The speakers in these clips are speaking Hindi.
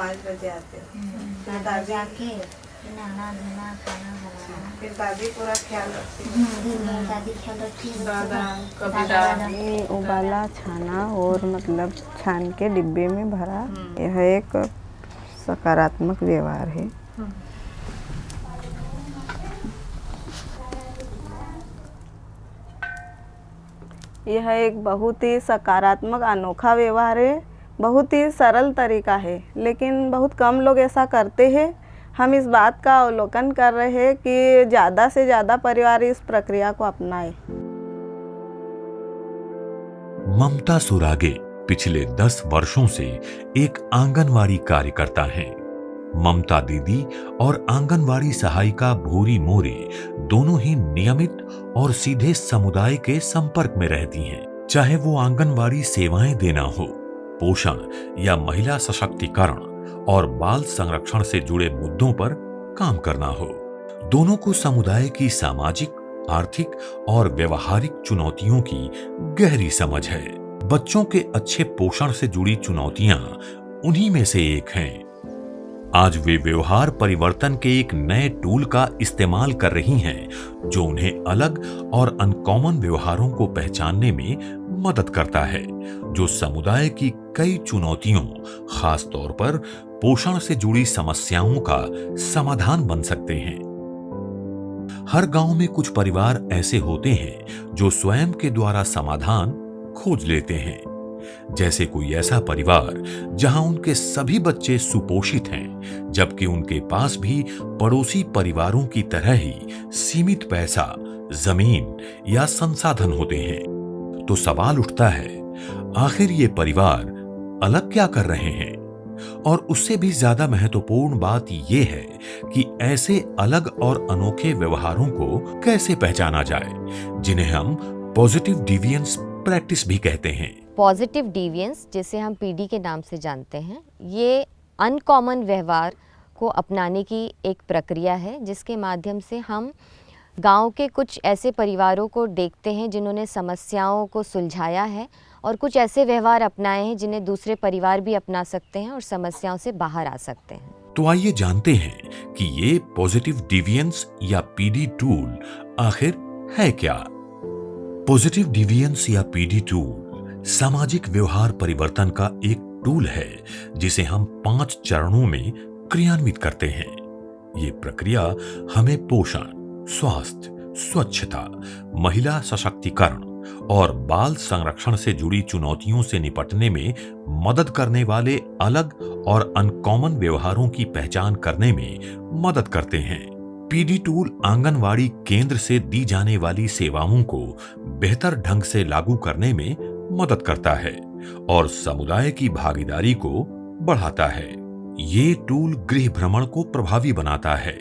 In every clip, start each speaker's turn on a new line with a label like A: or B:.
A: 5 बजे आते हैं। फिर
B: दादी जाके नहाना धोना खाना बनाना,
A: फिर दादी पूरा ख्याल रखती है।
B: दिन भर दादी ख्याल रखती है।
A: दादा कभी
B: दादा
C: ये उबाला छाना और मतलब छान के डिब्बे में भरा, यह एक सकारात्मक व्यवहार है। यह एक बहुत ही सकारात्मक अनोखा व्यवहार है। बहुत ही सरल तरीका है, लेकिन बहुत कम लोग ऐसा करते हैं। हम इस बात का अवलोकन कर रहे हैं कि ज़्यादा से ज़्यादा परिवार इस प्रक्रिया को अपनाएं।
D: ममता सुरागे पिछले 10 वर्षों से एक आंगनवाड़ी कार्यकर्ता हैं। ममता दीदी और आंगनवाड़ी सहायिका भूरी मोरे दोनों ही नियमित और सीधे समुदाय के संपर्क में रहती हैं। चाहे वो आंगनवाड़ी सेवाएं देना हो, पोषण या महिला सशक्तिकरण और बाल संरक्षण से जुड़े मुद्दों पर काम करना हो, दोनों को समुदाय की सामाजिक, आर्थिक और व्यवहारिक चुनौतियों की गहरी समझ है। बच्चों के अच्छे पोषण से जुड़ी चुनौतियां उन्हीं में से एक हैं। आज वे व्यवहार परिवर्तन के एक नए टूल का इस्तेमाल कर रही हैं, जो उन्हें अलग और अनकॉमन व्यवहारों को पहचानने में मदद करता है, जो समुदाय की कई चुनौतियों, खास तौर पर पोषण से जुड़ी समस्याओं का समाधान बन सकते हैं। हर गांव में कुछ परिवार ऐसे होते हैं जो स्वयं के द्वारा समाधान खोज लेते हैं। जैसे कोई ऐसा परिवार जहां उनके सभी बच्चे सुपोषित हैं, जबकि उनके पास भी पड़ोसी परिवारों की तरह ही सीमित पैसा, जमीन या संसाधन होते हैं। तो सवाल उठता है, आखिर ये परिवार अलग क्या कर रहे हैं? और उससे भी ज्यादा महत्वपूर्ण बात यह है कि ऐसे अलग और अनोखे व्यवहारों को कैसे पहचाना जाए, जिन्हें हम पॉजिटिव डिविएंस प्रैक्टिस भी कहते हैं।
E: पॉजिटिव डिविएंस, जिसे हम पीडी के नाम से जानते हैं, ये अनकॉमन व्यवहार को अपनाने की एक प्रक्रिया है, जिसके माध्यम से हम गांव के कुछ ऐसे परिवारों को देखते हैं जिन्होंने समस्याओं को सुलझाया है, और कुछ ऐसे व्यवहार अपनाए हैं जिन्हें दूसरे परिवार भी अपना सकते हैं और समस्याओं से बाहर आ सकते हैं।
D: तो आइए जानते हैं कि ये पॉजिटिव डिविएंस या पीडी टूल आखिर है क्या। पॉजिटिव डिविएंस या पीडी टूल सामाजिक व्यवहार परिवर्तन का एक टूल है, जिसे हम 5 चरणों में क्रियान्वित करते हैं। ये प्रक्रिया हमें पोषण, स्वास्थ्य, स्वच्छता, महिला सशक्तिकरण और बाल संरक्षण से जुड़ी चुनौतियों से निपटने में मदद करने वाले अलग और अनकॉमन व्यवहारों की पहचान करने में मदद करते हैं। पीडी टूल आंगनवाड़ी केंद्र से दी जाने वाली सेवाओं को बेहतर ढंग से लागू करने में मदद करता है और समुदाय की भागीदारी को बढ़ाता है। ये टूल गृह भ्रमण को प्रभावी बनाता है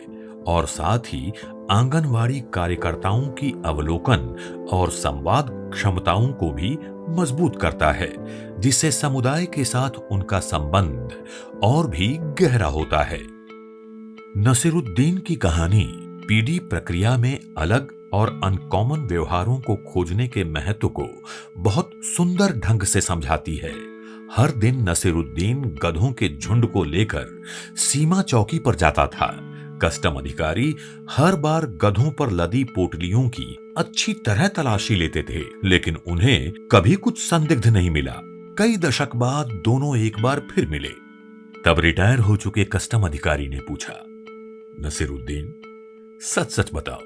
D: और साथ ही आंगनवाड़ी कार्यकर्ताओं की अवलोकन और संवाद क्षमताओं को भी मजबूत करता है, जिससे समुदाय के साथ उनका संबंध और भी गहरा होता है। नसीरुद्दीन की कहानी पीडी प्रक्रिया में अलग और अनकॉमन व्यवहारों को खोजने के महत्व को बहुत सुंदर ढंग से समझाती है। हर दिन नसीरुद्दीन गधों के झुंड को लेकर सीमा चौकी पर जाता था। कस्टम अधिकारी हर बार गधों पर लदी पोटलियों की अच्छी तरह तलाशी लेते थे, लेकिन उन्हें कभी कुछ संदिग्ध नहीं मिला। कई दशक बाद दोनों एक बार फिर मिले। तब रिटायर हो चुके कस्टम अधिकारी ने पूछा, नसीरुद्दीन, सच सच बताओ,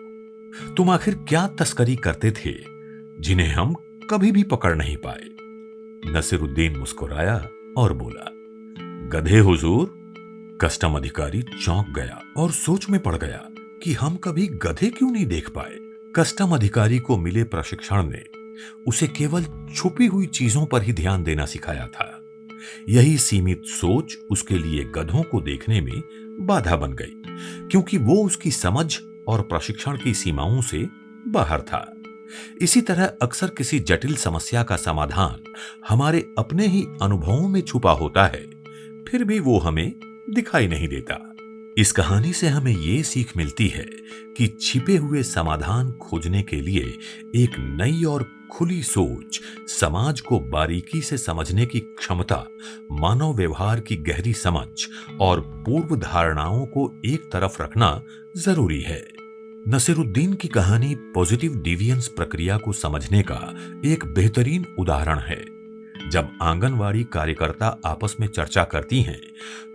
D: तुम आखिर क्या तस्करी करते थे जिन्हें हम कभी भी पकड़ नहीं पाए? नसीरुद्दीन मुस्कुराया और बोला, गधे हुजूर। कस्टम अधिकारी चौंक गया और सोच में पड़ गया कि हम कभी गधे क्यों नहीं देख पाए। कस्टम अधिकारी को मिले प्रशिक्षण ने उसे केवल छुपी हुई चीजों पर ही ध्यान देना सिखाया था। यही सीमित सोच उसके लिए गधों को देखने में बाधा बन गई, क्योंकि वो उसकी समझ और प्रशिक्षण की सीमाओं से बाहर था। इसी तरह अक्सर किसी जटिल समस्या का समाधान हमारे अपने ही अनुभवों में छुपा होता है, फिर भी वो हमें दिखाई नहीं देता। इस कहानी से हमें ये सीख मिलती है कि छिपे हुए समाधान खोजने के लिए एक नई और खुली सोच, समाज को बारीकी से समझने की क्षमता, मानव व्यवहार की गहरी समझ और पूर्व धारणाओं को एक तरफ रखना जरूरी है। नसीरुद्दीन की कहानी पॉजिटिव डिविएंस प्रक्रिया को समझने का एक बेहतरीन उदाहरण है। जब आंगनवाड़ी कार्यकर्ता आपस में चर्चा करती हैं,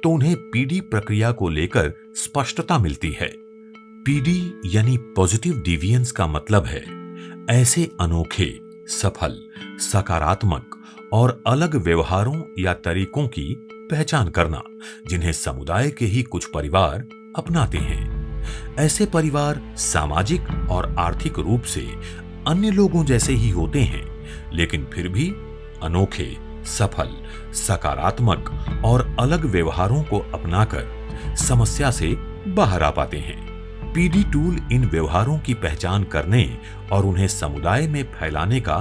D: तो उन्हें पीडी प्रक्रिया को लेकर स्पष्टता मिलती है। पीडी यानी पॉजिटिव डिविएंस का मतलब है ऐसे अनोखे, सफल, सकारात्मक और अलग व्यवहारों या तरीकों की पहचान करना जिन्हें समुदाय के ही कुछ परिवार अपनाते हैं। ऐसे परिवार सामाजिक और आर्थिक रूप से अन्य लोगों जैसे ही होते हैं, लेकिन फिर भी अनोखे, सफल, सकारात्मक और अलग व्यवहारों को अपनाकर समस्या से बाहर आ पाते हैं। पीडी टूल इन व्यवहारों की पहचान करने और उन्हें समुदाय में फैलाने का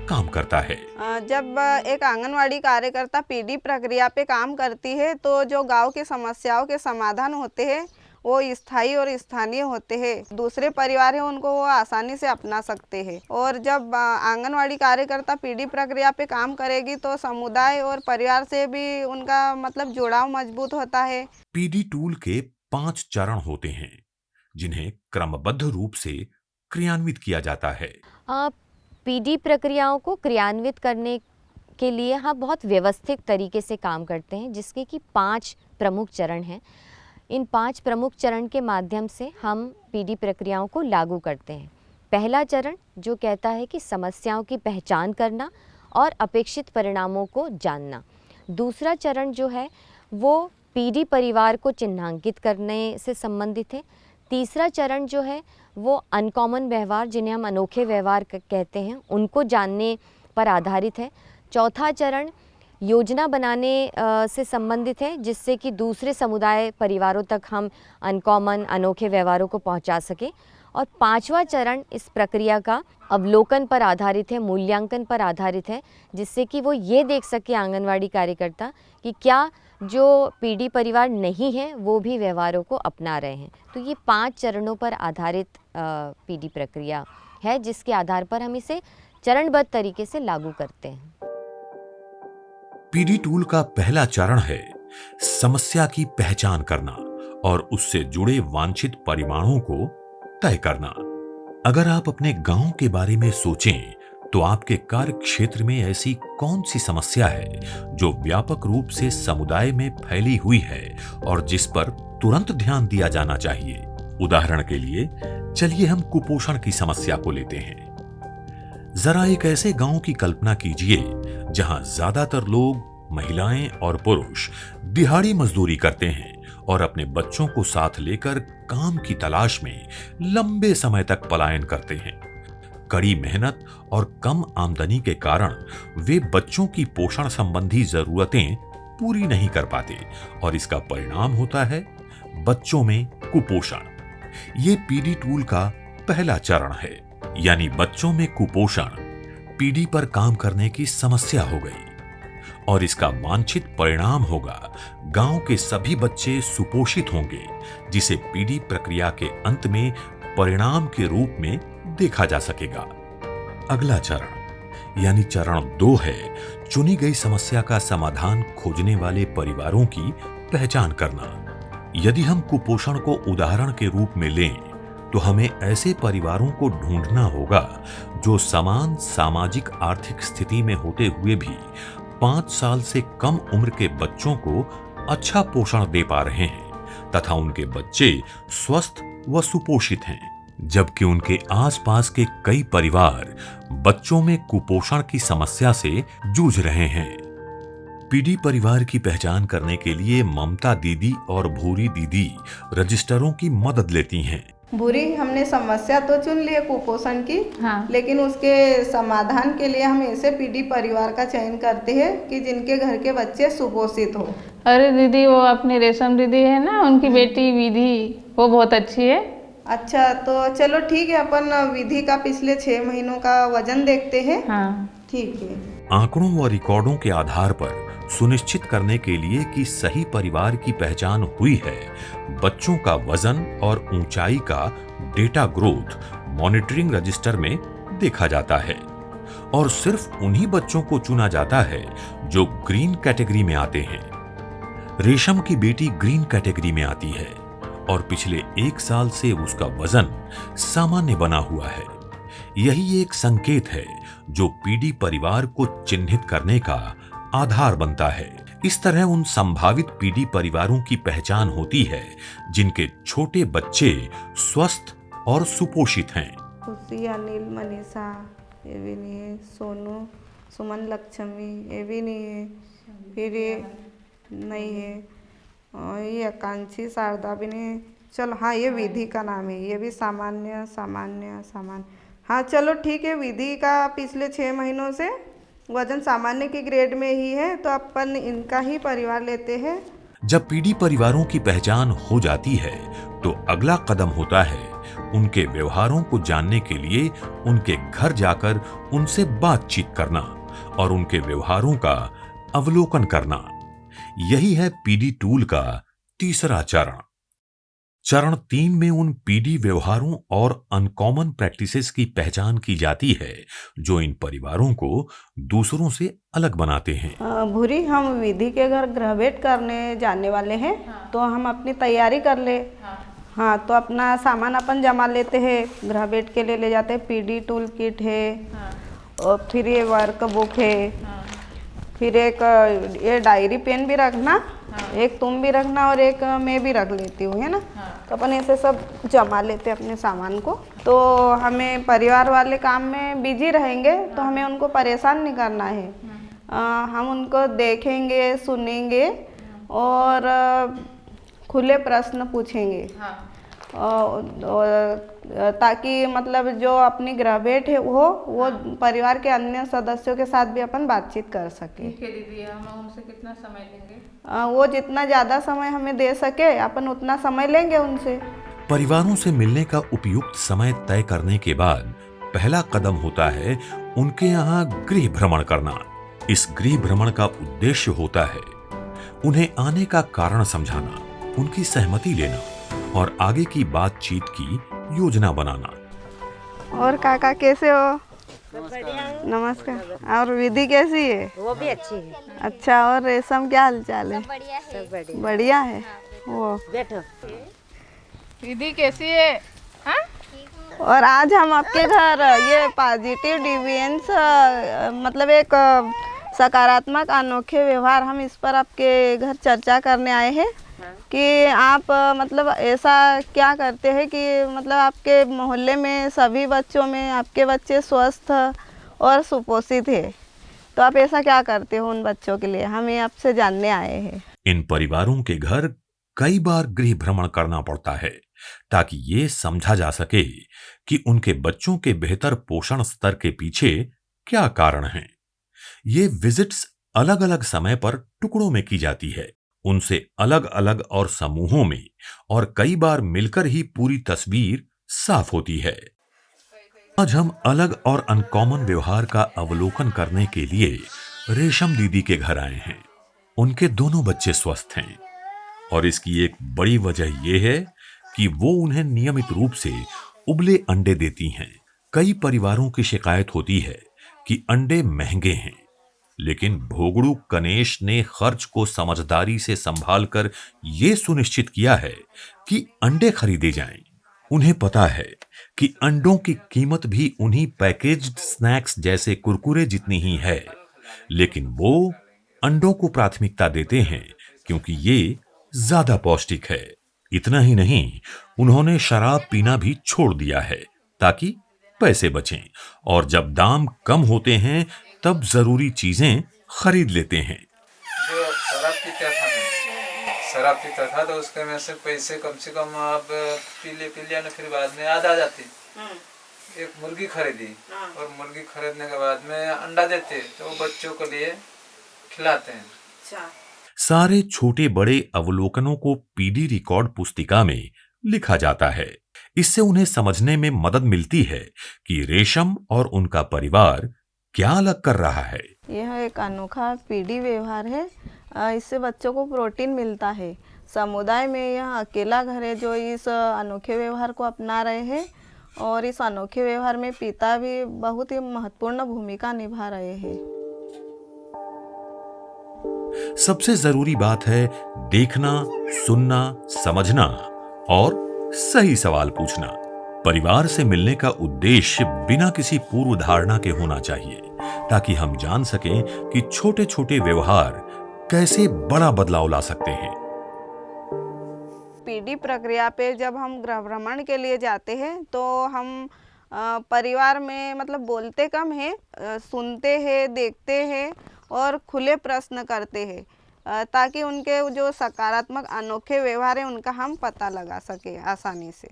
D: काम करता है।
C: जब एक आंगनवाड़ी कार्यकर्ता पीडी प्रक्रिया पे काम करती है, तो जो गांव की समस्याओं के समाधान होते हैं वो स्थायी और स्थानीय होते हैं। दूसरे परिवार है उनको वो आसानी से अपना सकते हैं। और जब आंगनवाड़ी कार्यकर्ता पीडी प्रक्रिया पे काम करेगी तो समुदाय और परिवार से भी उनका मतलब जुड़ाव मजबूत होता है।
D: पीडी टूल के 5 चरण होते हैं जिन्हें क्रमबद्ध रूप से क्रियान्वित किया जाता है।
E: पीडी प्रक्रियाओं को क्रियान्वित करने के लिए हम बहुत व्यवस्थित तरीके से काम करते हैं, जिसके कि 5 प्रमुख चरण हैं। इन 5 प्रमुख चरण के माध्यम से हम पीडी प्रक्रियाओं को लागू करते हैं। पहला चरण जो कहता है कि समस्याओं की पहचान करना और अपेक्षित परिणामों को जानना। दूसरा चरण जो है वो पीडी परिवार को चिन्हांकित करने से संबंधित है। तीसरा चरण जो है वो अनकॉमन व्यवहार, जिन्हें हम अनोखे व्यवहार कहते हैं, उनको जानने पर आधारित है। चौथा चरण योजना बनाने से संबंधित है, जिससे कि दूसरे समुदाय परिवारों तक हम अनकॉमन, अनोखे व्यवहारों को पहुंचा सकें। और 5वां चरण इस प्रक्रिया का अवलोकन पर आधारित है, मूल्यांकन पर आधारित है, जिससे कि वो ये देख सके आंगनवाड़ी कार्यकर्ता कि क्या जो पीडी परिवार नहीं है वो भी व्यवहारों को अपना रहे हैं। तो ये 5 चरणों पर आधारित पीडी प्रक्रिया है, जिसके आधार पर हम इसे चरणबद्ध तरीके से लागू करते हैं।
D: पीडी टूल का पहला चरण है समस्या की पहचान करना और उससे जुड़े वांछित परिणामों को तय करना। अगर आप अपने गांव के बारे में सोचें तो आपके कार्य क्षेत्र में ऐसी कौन सी समस्या है जो व्यापक रूप से समुदाय में फैली हुई है और जिस पर तुरंत ध्यान दिया जाना चाहिए। उदाहरण के लिए चलिए हम कुपोषण की समस्या को लेते हैं। जरा एक ऐसे गांव की कल्पना कीजिए जहां ज्यादातर लोग, महिलाएं और पुरुष दिहाड़ी मजदूरी करते हैं और अपने बच्चों को साथ लेकर काम की तलाश में लंबे समय तक पलायन करते हैं। कड़ी मेहनत और कम आमदनी के कारण वे बच्चों की पोषण संबंधी जरूरतें पूरी नहीं कर पाते और इसका परिणाम होता है बच्चों में कुपोषण। ये पीडी टूल का पहला चरण है, यानी बच्चों में कुपोषण पीडी पर काम करने की समस्या हो गई और इसका वांछित परिणाम होगा गांव के सभी बच्चे सुपोषित होंगे, जिसे पीडी प्रक्रिया के अंत में परिणाम के रूप में देखा जा सकेगा। अगला चरण यानी चरण 2 है चुनी गई समस्या का समाधान खोजने वाले परिवारों की पहचान करना। यदि हम कुपोषण को उदाहरण के रूप में लें तो हमें ऐसे परिवारों को ढूंढना होगा जो समान सामाजिक आर्थिक स्थिति में होते हुए भी 5 साल से कम उम्र के बच्चों को अच्छा पोषण दे पा रहे हैं तथा उनके बच्चे स्वस्थ व सुपोषित हैं, जबकि उनके आसपास के कई परिवार बच्चों में कुपोषण की समस्या से जूझ रहे हैं। पीडी परिवार की पहचान करने के लिए ममता दीदी और भूरी दीदी रजिस्टरों की मदद लेती हैं।
C: भूरी, हमने समस्या तो चुन ली है कुपोषण की,
B: हाँ।
C: लेकिन उसके समाधान के लिए हम ऐसे पीडी परिवार का चयन करते हैं कि जिनके घर के बच्चे सुपोषित हो।
B: अरे दीदी, वो अपनी रेशम दीदी है ना, उनकी बेटी विधि, वो बहुत अच्छी है।
C: अच्छा, तो चलो ठीक है, अपन विधि का पिछले 6 महीनों का वजन देखते हैं।
B: हाँ
C: ठीक है।
D: आंकड़ों व रिकॉर्डों के आधार पर सुनिश्चित करने के लिए कि सही परिवार की पहचान हुई है, बच्चों का वजन और ऊंचाई का डेटा ग्रोथ मॉनिटरिंग रजिस्टर में देखा जाता है। और सिर्फ उन्हीं बच्चों को चुना जाता है जो ग्रीन कैटेगरी में आते हैं। रेशम की बेटी ग्रीन कैटेगरी में आती है और पिछले 1 साल से उसका वजन सामान्य बना हुआ है। यही एक संकेत है जो पीडी परिवार को चिन्हित करने का आधार बनता है। इस तरह उन संभावित पीडी परिवारों की पहचान होती है जिनके छोटे बच्चे स्वस्थ और सुपोषित हैं।
C: खुशी, अनिल, मनीषा ये भी नहीं है, सोनू, सुमन, लक्ष्मी ये भी नहीं है, फिर ये नहीं है, और ये आकांक्षी, शारदा भी नहीं है। चलो हाँ, ये विधि का नाम है, ये भी सामान्य सामान्य सामान्य। हाँ चलो ठीक है, विधि का पिछले 6 महीनों से वजन सामान्य की ग्रेड में ही है, तो अपन इनका ही परिवार लेते हैं।
D: जब पीडी परिवारों की पहचान हो जाती है तो अगला कदम होता है उनके व्यवहारों को जानने के लिए उनके घर जाकर उनसे बातचीत करना और उनके व्यवहारों का अवलोकन करना। यही है पीडी टूल का तीसरा चरण। चरण 3 में उन पीडी व्यवहारों और अनकॉमन प्रैक्टिसेस की पहचान की जाती है जो इन परिवारों को दूसरों से अलग बनाते हैं।
C: भूरी, हम विधि के घर गृह भेंट करने जाने वाले हैं। तो हम अपनी तैयारी कर ले। हाँ, तो अपना सामान अपन जमा लेते हैं, गृह भेंट के लिए ले जाते हैं। पीडी टूल किट है, और फिर ये वर्क बुक है, फिर एक ये डायरी पेन भी रखना, एक तुम भी रखना और एक मैं भी रख लेती हूँ, है ना। तो अपन ऐसे सब जमा लेते हैं अपने सामान को। तो हमें परिवार वाले काम में बिजी रहेंगे तो हमें उनको परेशान नहीं करना है। हम उनको देखेंगे, सुनेंगे और खुले प्रश्न पूछेंगे। और ताकि मतलब जो अपनी गृह भेंट है वो परिवार के अन्य सदस्यों के साथ भी अपन बातचीत कर सके।
B: ठीक है दीदी, हम उनसे कितना समय लेंगे?
C: वो जितना ज़्यादा समय हमें दे सके अपन उतना समय लेंगे उनसे।
D: परिवारों से मिलने का उपयुक्त समय तय करने के बाद पहला कदम होता है उनके यहाँ गृह भ्रमण करना। इस गृह भ्रमण का उद्देश्य होता है उन्हें आने का कारण समझाना, उनकी सहमति लेना और आगे की बातचीत की योजना बनाना।
C: और काका कैसे हो? नमस्कार। और विधि कैसी है?
F: वो भी अच्छी है।
C: अच्छा, और रेशम क्या हालचाल है?
F: सब बढ़िया।
C: बढ़िया है। वो
F: बैठो।
B: दीदी कैसी है? हाँ?
C: और आज हम आपके घर ये पॉजिटिव डिविएंस मतलब एक सकारात्मक अनोखे व्यवहार, हम इस पर आपके घर चर्चा करने आए हैं कि आप मतलब ऐसा क्या करते हैं कि मतलब आपके मोहल्ले में सभी बच्चों में आपके बच्चे स्वस्थ और सुपोषित है, तो आप ऐसा क्या करते हो उन बच्चों के लिए, हमें आपसे जानने आए हैं।
D: इन परिवारों के घर कई बार गृह भ्रमण करना पड़ता है ताकि ये समझा जा सके कि उनके बच्चों के बेहतर पोषण स्तर के पीछे क्या कारण हैं। ये विजिट्स अलग अलग समय पर टुकड़ों में की जाती है, उनसे अलग अलग और समूहों में, और कई बार मिलकर ही पूरी तस्वीर साफ होती है। आज हम अलग और अनकॉमन व्यवहार का अवलोकन करने के लिए रेशम दीदी के घर आए हैं। उनके दोनों बच्चे स्वस्थ हैं और इसकी एक बड़ी वजह यह है कि वो उन्हें नियमित रूप से उबले अंडे देती हैं। कई परिवारों की शिकायत होती है कि अंडे महंगे हैं, लेकिन भोगड़ू कनेश ने खर्च को समझदारी से संभालकर ये सुनिश्चित किया है कि अंडे खरीदे जाएं। उन्हें पता है कि अंडों की कीमत भी उन्हीं पैकेज्ड स्नैक्स जैसे कुरकुरे जितनी ही है, लेकिन वो अंडों को प्राथमिकता देते हैं क्योंकि ये ज्यादा पौष्टिक है। इतना ही नहीं, उन्होंने शराब पीना भी छोड़ दिया है ताकि पैसे बचें, और जब दाम कम होते हैं तब जरूरी चीजें खरीद लेते हैं।
G: जो शराब पीता था तो उसके में से पैसे कम से कम अब पी लिया ना, फिर बाद में याद आ जाती। एक मुर्गी खरीदी और मुर्गी खरीदने के बाद में अंडा देते तो वो बच्चों के लिए खिलाते हैं।
D: सारे छोटे बड़े अवलोकनों को पीडी रिकॉर्ड पुस्तिका में लिखा जाता है। इससे उन्हें समझने में मदद मिलती है कि रेशम और उनका परिवार क्या अलग कर रहा है।
C: यह एक अनोखा पीडी व्यवहार है। इससे बच्चों को प्रोटीन मिलता है। समुदाय में यह अकेला घर है जो इस अनोखे व्यवहार को अपना रहे हैं और इस अनोखे व्यवहार में पिता भी बहुत ही महत्वपूर्ण भूमिका निभा रहे हैं।
D: सबसे जरूरी बात है देखना, सुनना, समझना और सही सवाल पूछना। परिवार से मिलने का उद्देश्य बिना किसी पूर्व धारणा के होना चाहिए, ताकि हम जान सकें कि छोटे छोटे व्यवहार कैसे बड़ा बदलाव ला सकते हैं।
C: पीडी प्रक्रिया पे जब हम गृह भ्रमण के लिए जाते हैं तो हम परिवार में मतलब बोलते कम है, सुनते हैं, देखते हैं और खुले प्रश्न करते हैं, ताकि उनके जो सकारात्मक अनोखे व्यवहार है उनका हम पता लगा सके आसानी से।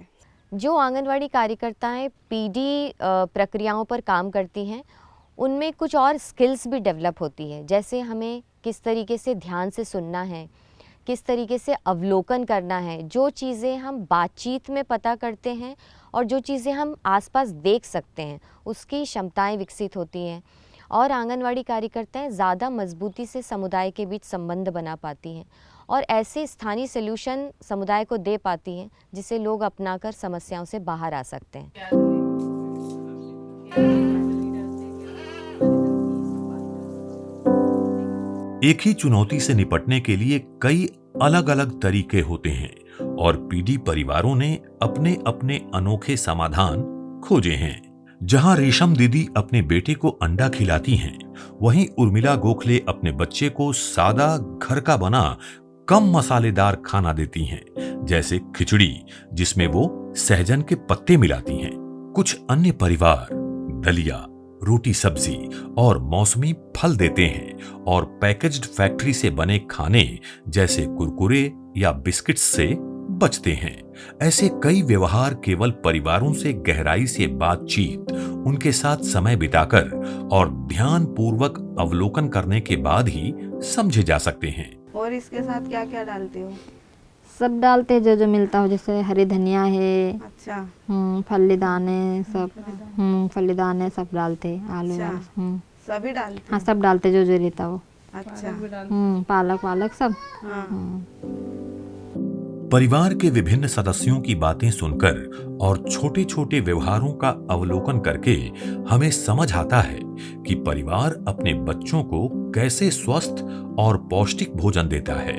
E: जो आंगनवाड़ी कार्यकर्ताएं पीडी प्रक्रियाओं पर काम करती हैं, उनमें कुछ और स्किल्स भी डेवलप होती है, जैसे हमें किस तरीके से ध्यान से सुनना है, किस तरीके से अवलोकन करना है, जो चीज़ें हम बातचीत में पता करते हैं और जो चीज़ें हम आसपास देख सकते हैं, उसकी क्षमताएं विकसित होती हैं और आंगनवाड़ी कार्यकर्ताएं ज़्यादा मजबूती से समुदाय के बीच संबंध बना पाती हैं और ऐसे स्थानीय सल्यूशन समुदाय को दे पाती हैं जिसे लोग अपनाकर समस्याओं से बाहर आ सकते हैं।
D: एक ही चुनौती से निपटने के लिए कई अलग अलग तरीके होते हैं और पीडी परिवारों ने अपने अपने अनोखे समाधान खोजे हैं। जहां रेशम दीदी अपने बेटे को अंडा खिलाती हैं, वहीं उर्मिला गोखले अपने बच्चे को सादा घर का बना कम मसालेदार खाना देती हैं, जैसे खिचड़ी जिसमें वो सहजन के पत्ते मिलाती हैं। कुछ अन्य परिवार दलिया, रोटी सब्जी और मौसमी फल देते हैं और पैकेज्ड फैक्ट्री से बने खाने जैसे कुरकुरे या बिस्किट्स से बचते हैं। ऐसे कई व्यवहार केवल परिवारों से गहराई से बातचीत, उनके साथ समय बिताकर और ध्यान पूर्वक अवलोकन करने के बाद ही समझे जा सकते हैं।
C: और इसके साथ क्या क्या डालते हो?
F: सब डालते हैं जो जो मिलता हो, जैसे हरी धनिया है,
C: अच्छा,
F: फली दाने सब, फली दाने सब डालते हैं, आलू
C: अच्छा, सभी डालते
F: हाँ सब डालते जो जो रहता हो।
C: अच्छा,
F: पालक वालक सब।
C: हाँ।
D: परिवार के विभिन्न सदस्यों की बातें सुनकर और छोटे छोटे व्यवहारों का अवलोकन करके हमें समझ आता है कि परिवार अपने बच्चों को कैसे स्वस्थ और पौष्टिक भोजन देता है।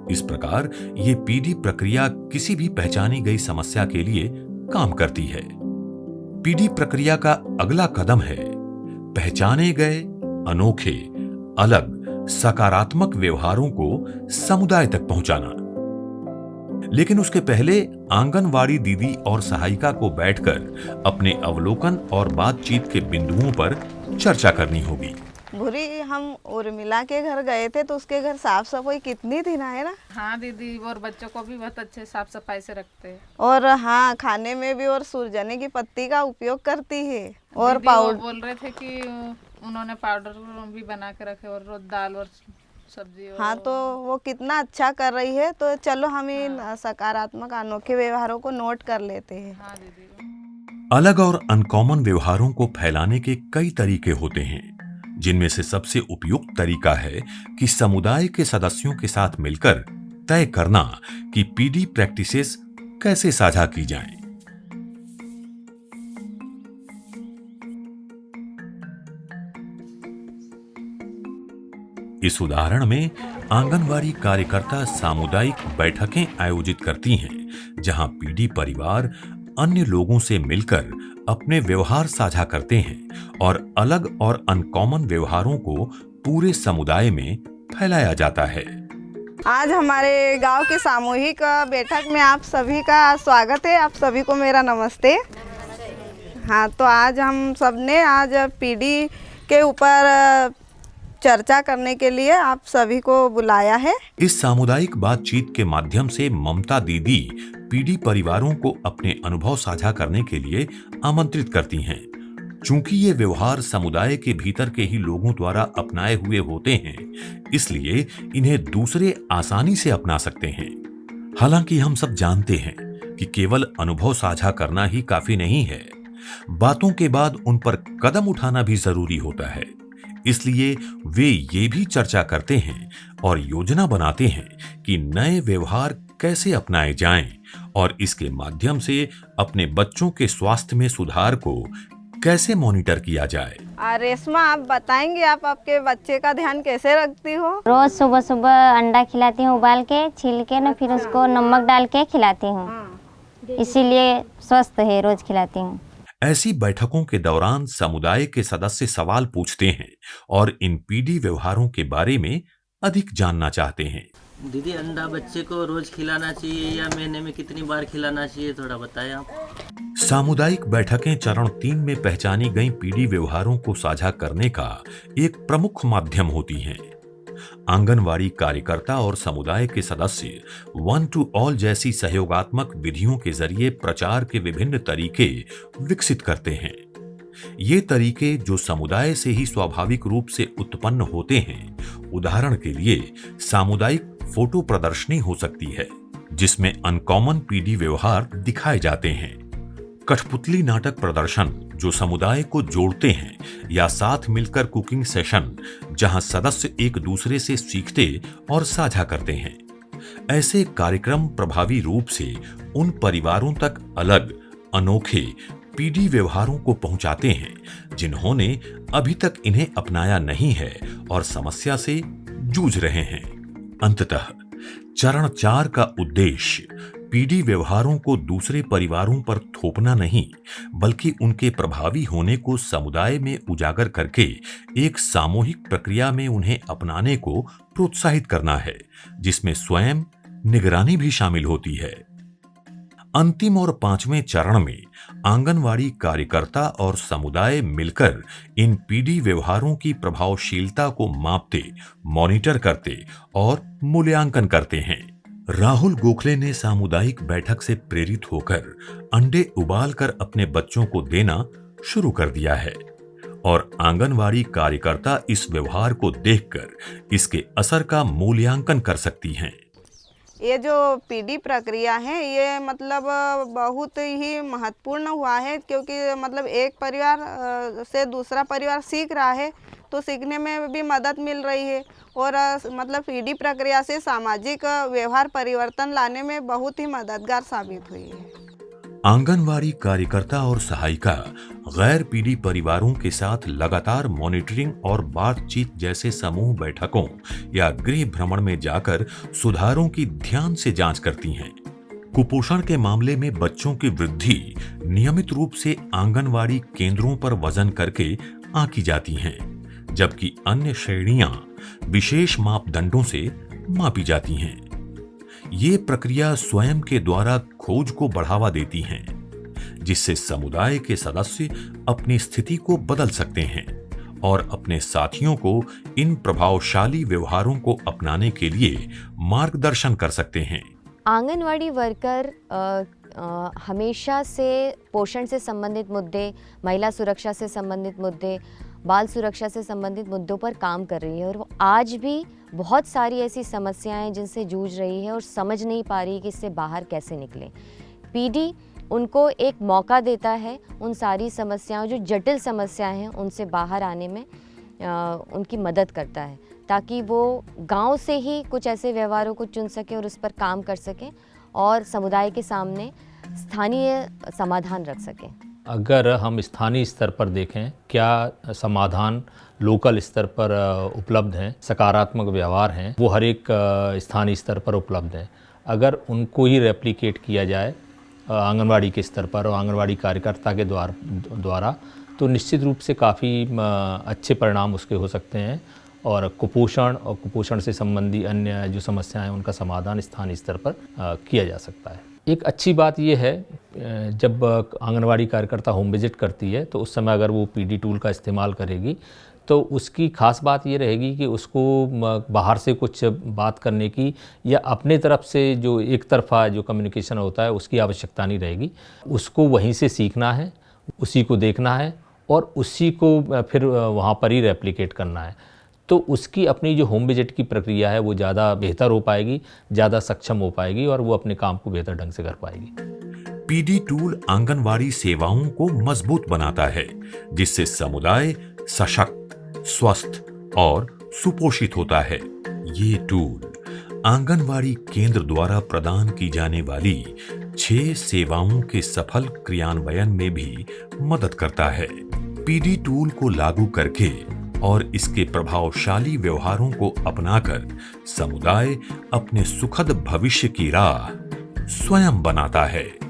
D: इस प्रकार ये पीडी प्रक्रिया किसी भी पहचानी गई समस्या के लिए काम करती है। पीडी प्रक्रिया का अगला कदम है पहचाने गए अनोखे, अलग, सकारात्मक व्यवहारों को समुदाय तक पहुंचाना। लेकिन उसके पहले आंगनवाड़ी दीदी और सहायिका को बैठकर अपने अवलोकन और बातचीत के बिंदुओं पर चर्चा करनी होगी।
C: भूरी, हम उर्मिला के घर गए थे तो उसके घर साफ सफाई कितनी थी ना, है ना?
B: हाँ दीदी, और बच्चों को भी बहुत अच्छे साफ सफाई से रखते हैं।
C: और हाँ, खाने में भी और सुरजनी की पत्ती का उपयोग करती है। और
B: दीदी
C: पाउडर
B: बोल रहे थे कि उन्होंने पाउडर भी बना के रखे और रोज दाल और सब्जी।
C: हाँ, तो वो कितना अच्छा कर रही है। तो चलो हम इन सकारात्मक अनोखे व्यवहारों को नोट कर लेते हैं।
B: हाँ दीदी।
D: अलग और अनकॉमन व्यवहारों को फैलाने के कई तरीके होते हैं, जिनमें से सबसे उपयुक्त तरीका है कि समुदाय के सदस्यों के साथ मिलकर तय करना कि पीडी प्रैक्टिसेस कैसे साझा की जाएं। इस उदाहरण में आंगनवाड़ी कार्यकर्ता सामुदायिक बैठकें आयोजित करती हैं, जहां पीडी परिवार अन्य लोगों से मिलकर अपने व्यवहार साझा करते हैं और अलग और अनकॉमन व्यवहारों को पूरे समुदाय में फैलाया जाता है।
C: आज हमारे गांव की सामूहिक बैठक में आप सभी का स्वागत है। आप सभी को मेरा नमस्ते। हाँ, तो आज हम सबने आज पीडी के ऊपर चर्चा करने के लिए आप सभी को बुलाया है।
D: इस सामुदायिक बातचीत के माध्यम से ममता दीदी पीडी परिवारों को अपने अनुभव साझा करने के लिए आमंत्रित करती हैं। चूंकि ये व्यवहार समुदाय के भीतर के ही लोगों द्वारा अपनाए हुए होते हैं, इसलिए इन्हें दूसरे आसानी से अपना सकते हैं। हालांकि हम सब जानते हैं कि केवल अनुभव साझा करना ही काफी नहीं है, बातों के बाद उन पर कदम उठाना भी जरूरी होता है। इसलिए वे ये भी चर्चा करते हैं और योजना बनाते हैं कि नए व्यवहार कैसे अपनाए जाएं और इसके माध्यम से अपने बच्चों के स्वास्थ्य में सुधार को कैसे मॉनिटर किया जाए।
C: रेशमा, आप बताएंगे आप आपके बच्चे का ध्यान कैसे रखती हो?
H: रोज सुबह सुबह अंडा खिलाती हूँ, उबाल के छील के ना, फिर उसको नमक डाल के खिलाती हूँ, इसीलिए स्वस्थ है, रोज खिलाती हूँ।
D: ऐसी बैठकों के दौरान समुदाय के सदस्य सवाल पूछते हैं और इन पीडी व्यवहारों के बारे में अधिक जानना चाहते हैं।
I: दीदी, अंडा बच्चे को रोज खिलाना चाहिए या महीने में कितनी बार खिलाना चाहिए, थोड़ा बताएं आप।
D: सामुदायिक बैठकें चरण 3 में पहचानी गई पीडी व्यवहारों को साझा करने का एक प्रमुख माध्यम होती हैं। आंगनवाड़ी कार्यकर्ता और समुदाय के सदस्य 1 to all जैसी सहयोगात्मक विधियों के जरिए प्रचार के विभिन्न तरीके विकसित करते हैं। ये तरीके जो समुदाय से ही स्वाभाविक रूप से उत्पन्न होते हैं, उदाहरण के लिए सामुदायिक फोटो प्रदर्शनी हो सकती है जिसमें अनकॉमन पीडी व्यवहार दिखाए जाते हैं, कठपुतली नाटक प्रदर्शन जो समुदाय को जोड़ते हैं, या साथ मिलकर कुकिंग सेशन जहां सदस्य एक दूसरे से सीखते और साझा करते हैं। ऐसे कार्यक्रम प्रभावी रूप से उन परिवारों तक अलग अनोखे पीडी व्यवहारों को पहुंचाते हैं जिन्होंने अभी तक इन्हें अपनाया नहीं है और समस्या से जूझ रहे हैं। अंततः चरण 4 का उद्देश्य पीडी व्यवहारों को दूसरे परिवारों पर थोपना नहीं, बल्कि उनके प्रभावी होने को समुदाय में उजागर करके एक सामूहिक प्रक्रिया में उन्हें अपनाने को प्रोत्साहित करना है, जिसमें स्वयं निगरानी भी शामिल होती है। अंतिम और 5वें चरण में आंगनवाड़ी कार्यकर्ता और समुदाय मिलकर इन पीडी व्यवहारों की प्रभावशीलता को मापते, मॉनिटर करते और मूल्यांकन करते हैं। राहुल गोखले ने सामुदायिक बैठक से प्रेरित होकर अंडे उबालकर अपने बच्चों को देना शुरू कर दिया है और आंगनवाड़ी कार्यकर्ता इस व्यवहार को देखकर इसके असर का मूल्यांकन कर सकती हैं।
C: ये जो पीडी प्रक्रिया है ये मतलब बहुत ही महत्वपूर्ण हुआ है, क्योंकि मतलब एक परिवार से दूसरा परिवार सीख रहा है तो सीखने में भी मदद मिल रही है और मतलब पीडी प्रक्रिया से सामाजिक व्यवहार परिवर्तन लाने में बहुत ही मददगार साबित हुई है।
D: आंगनवाड़ी कार्यकर्ता और सहायिका गैर पीडी परिवारों के साथ लगातार मॉनिटरिंग और बातचीत जैसे समूह बैठकों या गृह भ्रमण में जाकर सुधारों की ध्यान से जांच करती हैं। कुपोषण के मामले में बच्चों की वृद्धि नियमित रूप से आंगनवाड़ी केंद्रों पर वजन करके आंकी जाती हैं, जबकि अन्य श्रेणियां विशेष मापदंडों से मापी जाती हैं। ये प्रक्रिया स्वयं के द्वारा खोज को बढ़ावा देती हैं, जिससे समुदाय के सदस्य अपनी स्थिति को बदल सकते हैं और अपने साथियों को इन प्रभावशाली व्यवहारों को अपनाने के लिए मार्गदर्शन कर सकते हैं।
E: आंगनवाड़ी वर्कर हमेशा से पोषण से संबंधित मुद्दे, महिला सुरक्षा से संबंधित मुद्दे, बाल सुरक्षा से संबंधित मुद्दों पर काम कर रही है और वो आज भी बहुत सारी ऐसी समस्याएं जिनसे जूझ रही है और समझ नहीं पा रही कि इससे बाहर कैसे निकलें। पीडी उनको एक मौका देता है उन सारी समस्याओं, जो जटिल समस्याएं हैं, उनसे बाहर आने में उनकी मदद करता है, ताकि वो गांव से ही कुछ ऐसे व्यवहारों को चुन सकें और उस पर काम कर सकें और समुदाय के सामने स्थानीय समाधान रख सकें।
J: अगर हम स्थानीय स्तर पर देखें, क्या समाधान लोकल स्तर पर उपलब्ध हैं, सकारात्मक व्यवहार हैं, वो हर एक स्थानीय स्तर पर उपलब्ध हैं। अगर उनको ही रेप्लिकेट किया जाए आंगनवाड़ी के स्तर पर और आंगनवाड़ी कार्यकर्ता के द्वारा तो निश्चित रूप से काफ़ी अच्छे परिणाम उसके हो सकते हैं और कुपोषण से संबंधी अन्य जो समस्याएं हैं उनका समाधान स्थानीय स्तर पर किया जा सकता है। एक अच्छी बात यह है, जब आंगनवाड़ी कार्यकर्ता होम विजिट करती है तो उस समय अगर वो पीडी टूल का इस्तेमाल करेगी तो उसकी खास बात ये रहेगी कि उसको बाहर से कुछ बात करने की या अपने तरफ से जो एक तरफा जो कम्युनिकेशन होता है उसकी आवश्यकता नहीं रहेगी। उसको वहीं से सीखना है, उसी को देखना है और उसी को फिर वहाँ पर ही रेप्लिकेट करना है। तो उसकी अपनी जो होम विजिट की प्रक्रिया है वो ज़्यादा बेहतर हो पाएगी, ज़्यादा सक्षम हो पाएगी और वो अपने काम को बेहतर ढंग से कर पाएगी।
D: पीडी टूल आंगनवाड़ी सेवाओं को मजबूत बनाता है, जिससे समुदाय सशक्त, स्वस्थ और सुपोषित होता है। ये टूल आंगनवाड़ी केंद्र द्वारा प्रदान की जाने वाली 6 सेवाओं के सफल क्रियान्वयन में भी मदद करता है। पीडी टूल को लागू करके और इसके प्रभावशाली व्यवहारों को अपनाकर समुदाय अपने सुखद भविष्य की राह स्वयं बनाता है।